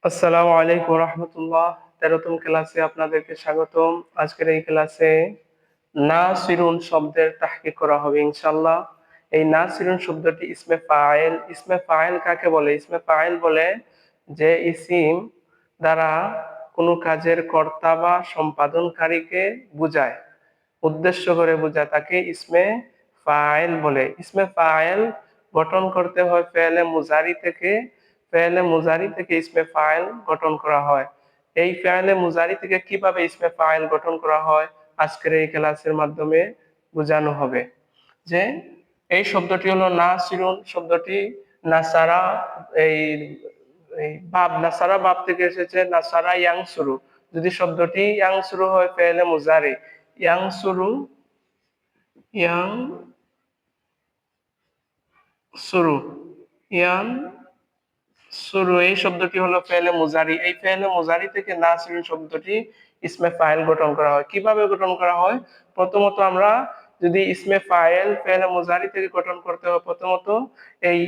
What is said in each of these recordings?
আসসালামু আলাইকুম রহমতুল্লাহ। 13তম ক্লাসে আপনাদেরকে স্বাগতম। আজকের এই ক্লাসে নাসিরুন শব্দের তাহকিক করা হবে ইনশাআল্লাহ। এই নাসিরুন শব্দটি ইসমে ফাইল। ইসমে ফাইল কাকে বলে? ইসমে ফাইল বলে যে ইসিম দ্বারা কোনো কাজের কর্তা বা সম্পাদনকারীকে বোঝায়, উদ্দেশ্য করে বোঝায়, তাকে ইসমে ফাইল বলে। ইসমে ফাইল গঠন করতে হয় ফেলে মুজারি থেকে। ফেলে মুজারি থেকে ইসমে ফাইল গঠন করা হয়। এই ফেলে মুজারি থেকে কিভাবে ইসমে ফাইল গঠন করা হয় আজকের এই ক্লাসের মাধ্যমে বোঝানো হবে। যে এই শব্দটি হলো নাসিরুন শব্দটি নাসারা, এই এই বাব নাসারা বাব থেকে এসেছে। নাসারা ইয়াং শুরু, যদি শব্দটি ইয়াং শুরু হয় ফেলে মুজারি, ইয়াং শুরু, ইয়াং শুরু, ইয়াং শুরু, এই শব্দটি হলো ফেলে মুজারি। এই ফেলে মুজারি থেকে নাসিরুন শব্দটি ইসমে ফাইল গঠন করা হয়। কিভাবে গঠন করা হয়? প্রথমত আমরা যদি ইসমে ফাইল ফেলে মুজারি থেকে গঠন করতে হয়, প্রথমত এই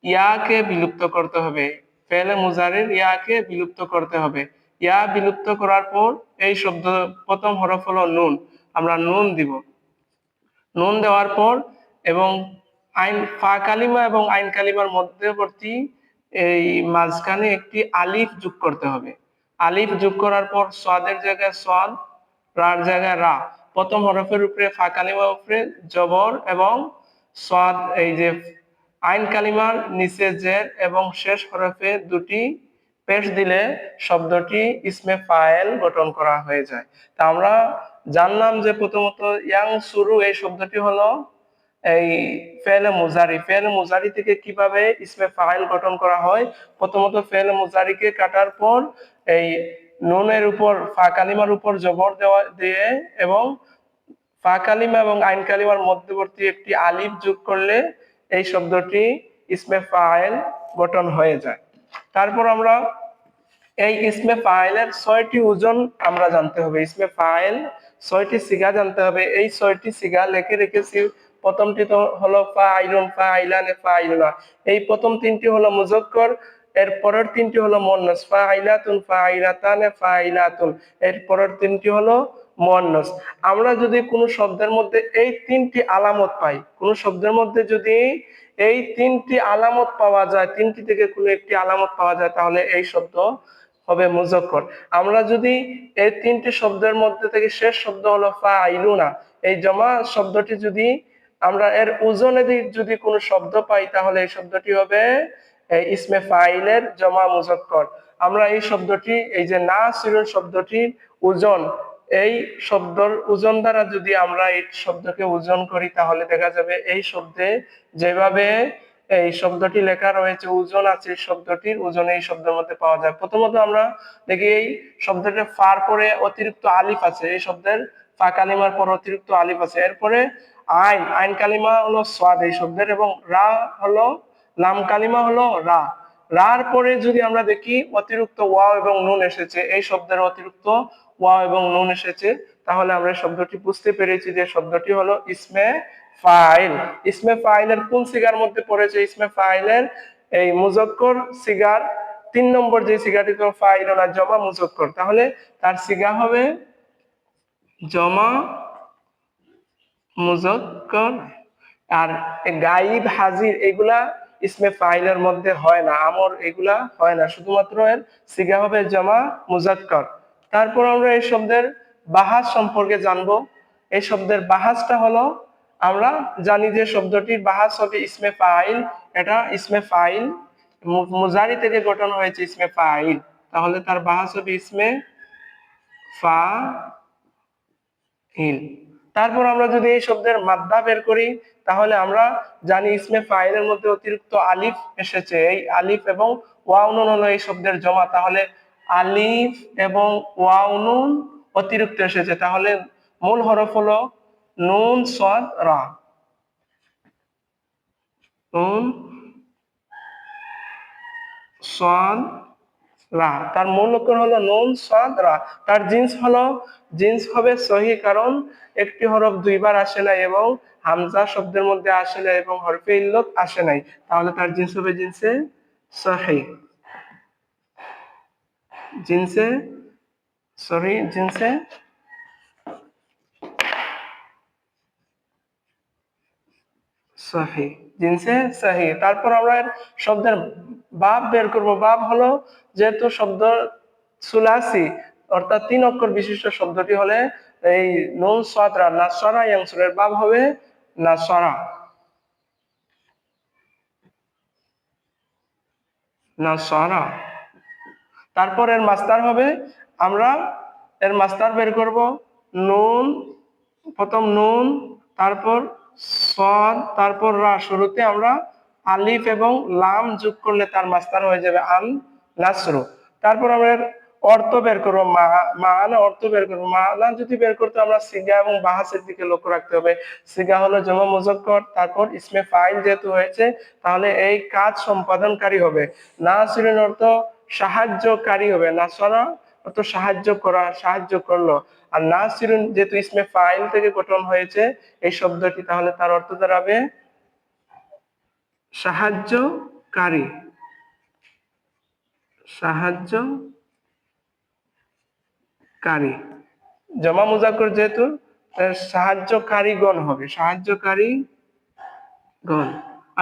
ইয়াকে বিলুপ্ত করতে হবে। ফেলে মুজারির ইয়াকে বিলুপ্ত করতে হবে। ইয়া বিলুপ্ত করার পর এই শব্দ প্রথম হরফ হলো নুন, আমরা নুন দিব। নুন দেওয়ার পর এবং আইন ফা কালিমা এবং আইন কালিমার মধ্যবর্তী এই মাঝখানে একটি আলিফ যোগ করতে হবে। আলিফ যোগ করার পর সাদের জায়গায় সাদ, রার জায়গায় রা। প্রথম হরফের উপরে ফা কালিমার উপরে জবর এবং সাদ, এই যে আইন কালিমার নিচে জের এবং শেষ হরফে দুটি পেশ দিলে শব্দটি ইসমে ফাইল গঠন করা হয়ে যায়। তা আমরা জানলাম যে প্রথমত ইয়াং শুরু এই শব্দটি হলো এই ফেলে মুজারি। ফেলে মুজারি থেকে কিভাবে ইসমে ফাইল গঠন করা হয়? প্রথমত ফেলে মুজারিকে কাটার পর এই নুনের উপর ফা কালিমার উপর জবর দেওয়া দিয়ে এবং ফা কালিমা এবং আইন কালিমার মধ্যবর্তী একটি আলিফ যোগ করলে এই শব্দটি ইসমে ফাইল গঠন হয়ে যায়। তারপর আমরা এই ইসমে ফাইলের 6টি ওজন আমরা জানতে হবে। ইসমে ফাইল 6টি সিগা জানতে হবে। এই 6টি সিগা লিখে রেখেছি। প্রথমটি তো হলো ফাইলুন, ফাইলান, ফাইলুনা। এই প্রথম তিনটি হলো মুজাক্কর, এর পরের তিনটি হলো মুয়ান্নাস, ফাইলাতুন, ফাইলাতান, ফাইলাতুন। এর পরের তিনটি হলো মুয়ান্নাস। আমরা যদি কোনো শব্দের মধ্যে এই তিনটি আলামত পাই, কোনো শব্দের মধ্যে যদি এই তিনটি আলামত পাওয়া যায়, তিনটি থেকে কোনো একটি আলামত পাওয়া যায়, তাহলে এই শব্দ হবে মুজাক্কর। আমরা যদি এই তিনটি শব্দের মধ্যে থেকে শেষ শব্দ হলো ফাইলুনা, এই জমা শব্দটি যদি আমরা এর ওজনে যদি কোনো শব্দ পাই, তাহলে এই শব্দটি হবে ইসমে ফাইলের জমা মুজাক্কর। আমরা এই শব্দটি, এই যে নাসিরুন শব্দটির ওজন, এই শব্দর ওজন দ্বারা যদি আমরা এই শব্দকে ওজন করি, তাহলে দেখা যাবে এই শব্দে যেভাবে এই শব্দটি লেখা রয়েছে ওজন আছে, শব্দটির ওজন এই শব্দের মধ্যে পাওয়া যায়। প্রথমত আমরা দেখি এই শব্দটির ফার পরে অতিরিক্ত আলিফ আছে, এই শব্দের ফা কালিমার পর অতিরিক্ত আলিফ আছে। এরপরে আইন, আইন কালিমা হলো সাদ এই শব্দের, এবং রা হলো লাম কালিমা হলো রা। রার পরে যদি আমরা দেখি অতিরিক্ত ওয়াও এবং নুন এসেছে, এই শব্দের অতিরিক্ত ওয়াও এবং নুন এসেছে, তাহলে আমরা শব্দটি বুঝতে পেরেছি যে শব্দটি হলো ইসমে ফাইল। ইসমে ফাইলের কোন সিগার মধ্যে পড়েছে? ইসমে ফাইলের এই মুজাক্কর সিগার 3 নম্বর যে সিগাটি, তো ফাইলুনা জমা মুজাক্কর, তাহলে তার সিগা হবে জমা মুজাক্কর। আর গাইব, হাজির এগুলা ইসমে ফাইলের মধ্যে হয় না, আমর এগুলা হয় না, শুধুমাত্র এর সিগা হবে জমা মুজাক্কর। তারপর আমরা এই শব্দের বাহাস সম্পর্কে জানবো। এই শব্দের বাহাসটা হলো, আমরা জানি যে শব্দটির বাহাস হবে ইসমে ফাইল। এটা ইসমে ফাইল মুজারি থেকে গঠন হয়েছে ইসমে ফাইল, তাহলে তার বাহাস হবে ইসমে ফাইল। তারপর আমরা যদি এই শব্দের মাদ্দা বের করি, তাহলে আমরা জানি ইসমে ফাইলের মধ্যে অতিরিক্ত আলিফ এসেছে। এই আলিফ এবং ওয়াও নুন হলো এই শব্দের জমা, তাহলে আলিফ এবং ওয়াও নুন অতিরিক্ত এসেছে, তাহলে মূল হরফ হলো নুন সাদ রা। নুন সাদ রা, তার মূল অক্ষর হলো নুন সাদ রা। তার জিন্স হবে সহি, কারণ একটি হরফ দুইবার আসে নাই এবং হামজা শব্দের মধ্যে আসে নাই এবং হরফে ইল্লত আসে নাই, তাহলে তার জিন্স হবে জিন্সে সহি। জিনসে সরি জিনসে সহি, জিনসে সহি। তারপর আমরা শব্দের বাব বের করব। বাব হলো যেহেতু শব্দ সুলাসি অর্থাৎ 3 অক্ষর বিশিষ্ট শব্দটি হলে এই নুন সাদরা নাসরা ইয়ানসুরের বাব হবে নাসরা, নাসরা। তারপর এর মাস্টার হবে, আমরা এর মাস্টার বের করব নুন, প্রথম নুন, তারপর সদ, তারপর রা। শুরুতে আমরা আলিফ এবং লাম যোগ করলে তার মাস্টার হয়ে যাবে আল নাসরু। তারপর আমরা এর অর্থ বের করবো, মানা অর্থ বের করবো। মানা যদি বের করতে আমরা সিগা এবং বাহাসের দিকে লক্ষ্য রাখতে হবে। সিগা হলো জমা মুজাক্কর, তারপর ইসমে ফাইল যেহেতু হয়েছে তাহলে এই কাজ সম্পাদনকারী হবে। নাসিরুন অর্থ সাহায্যকারী হবে, নাসরা অর্থ সাহায্য করা, সাহায্য করলো। আর নাসিরুন যেহেতু ইসমে ফাইল থেকে গঠন হয়েছে এই শব্দটি, তাহলে তার অর্থ দাঁড়াবে সাহায্যকারী, সাহায্যকারী। জমা মুজাক্কর যেহেতু সাহায্যকারীগণ হবে, সাহায্যকারীগণ।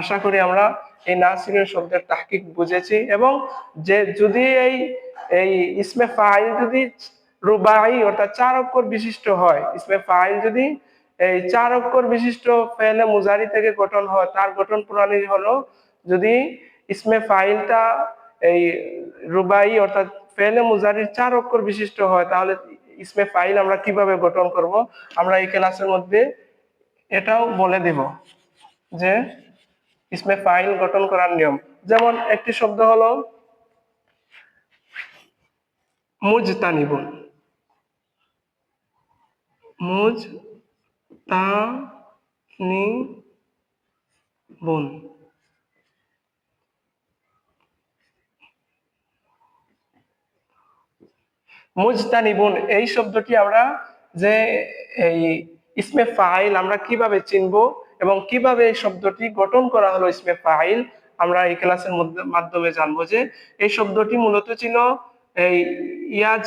আশা করি আমরা এই নাসিরুন শব্দের তাহকিক বুঝেছি। এবং যে যদি এই এই ইসমে ফাইল যদি রুবাই অর্থাৎ 4 অক্ষর বিশিষ্ট হয়, ইসমে ফাইল যদি এই 4 অক্ষর বিশিষ্ট ফেলে মুজারি থেকে গঠন হয়, তার গঠন প্রণালী হলো যদি ইসমে ফাইলটা এই রুবাই অর্থাৎ ফেলে মুজারির 4 অক্ষর বিশিষ্ট হয়, তাহলে ইসমে ফাইল আমরা কিভাবে গঠন করব আমরা এই ক্লাসের মধ্যে এটাও বলে দেব যে ইসমে ফাইল গঠন করার নিয়ম। যেমন একটি শব্দ হলো মুজতানিবুন, মুজতানিবুন। মুজতানিবুন এই শব্দটি আমরা যে এই ইসমে ফাইল আমরা কিভাবে চিনব এবং কিভাবে এই শব্দটি গঠন করা হলো ইসমে ফাইল, আমরা এই ক্লাসের মাধ্যমে জানবো। যে এই শব্দটি মূলত ছিল এই ইয়াজ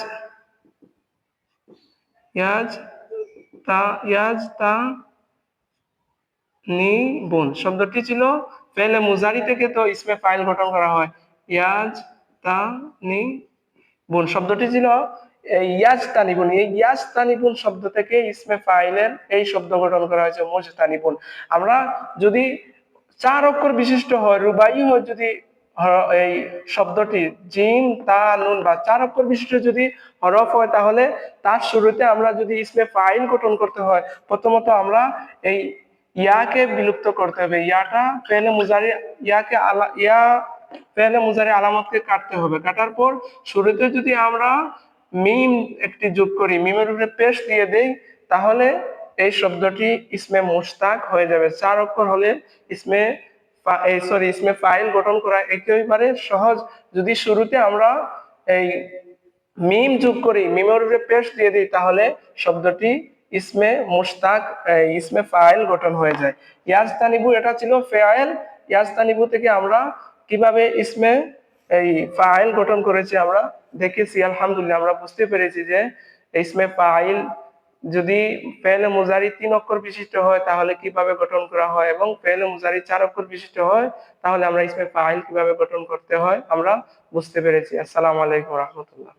ইয়াজ ইয়াজ তা নি বুন শব্দটি ছিল ফেলে মুজারি থেকে তো ইসমে ফাইল গঠন করা হয়। ইয়াজ তা নি বুন শব্দটি ছিল ইয়াজতানিবুন, এই ইয়াজতানিবুন শব্দ থেকে ইসমে ফাইলের এই শব্দ গঠন করা হয়েছে মুজতানিবুন। আমরা যদি 4 অক্ষর বিশিষ্ট হয়, রুবাই হয় যদি এই শব্দটি জিম তা নুন বা 4 অক্ষর বিশিষ্ট যদি হরফ হয়, তাহলে তার শুরুতে আমরা যদি ইসমে ফাইল গঠন করতে হয়, প্রথমত আমরা এই ইয়াকে বিলুপ্ত করতে হবে। ইয়াটা ফেলে মুজারি, ইয়াকে ইয়া ফেলে মুজারি আলামতকে কাটতে হবে। কাটার পর শুরুতে যদি আমরা মিম একটি যোগ করি, মিমের উপরে পেশ দিয়ে দেই, তাহলে এই শব্দটি ইসমে মুশতাক হয়ে যাবে। 4 অক্ষর হলে ইসমে ইসমে ফাইল গঠন করা একেবারে সহজ। যদি শুরুতে আমরা এই মিম যোগ করি, মিমের উপরে পেশ দিয়ে দিই, তাহলে শব্দটি ইসমে মুশতাক ইসমে ফাইল গঠন হয়ে যায়। ইয়াজতানিবু এটা ছিল ফাইল, ইয়াজতানিবু থেকে আমরা কিভাবে ইসমে এই ফাইল গঠন করেছি আমরা দেখেছি। আলহামদুলিল্লাহ আমরা বুঝতে পেরেছি যে ইসমে ফাইল যদি ফেলে মুজারি 3 অক্ষর বিশিষ্ট হয় তাহলে কিভাবে গঠন করা হয়, এবং ফেলে মুজারি 4 অক্ষর বিশিষ্ট হয় তাহলে আমরা ইসমে ফাইল কিভাবে গঠন করতে হয় আমরা বুঝতে পেরেছি। আসসালামু আলাইকুম ওয়া রাহমাতুল্লাহ।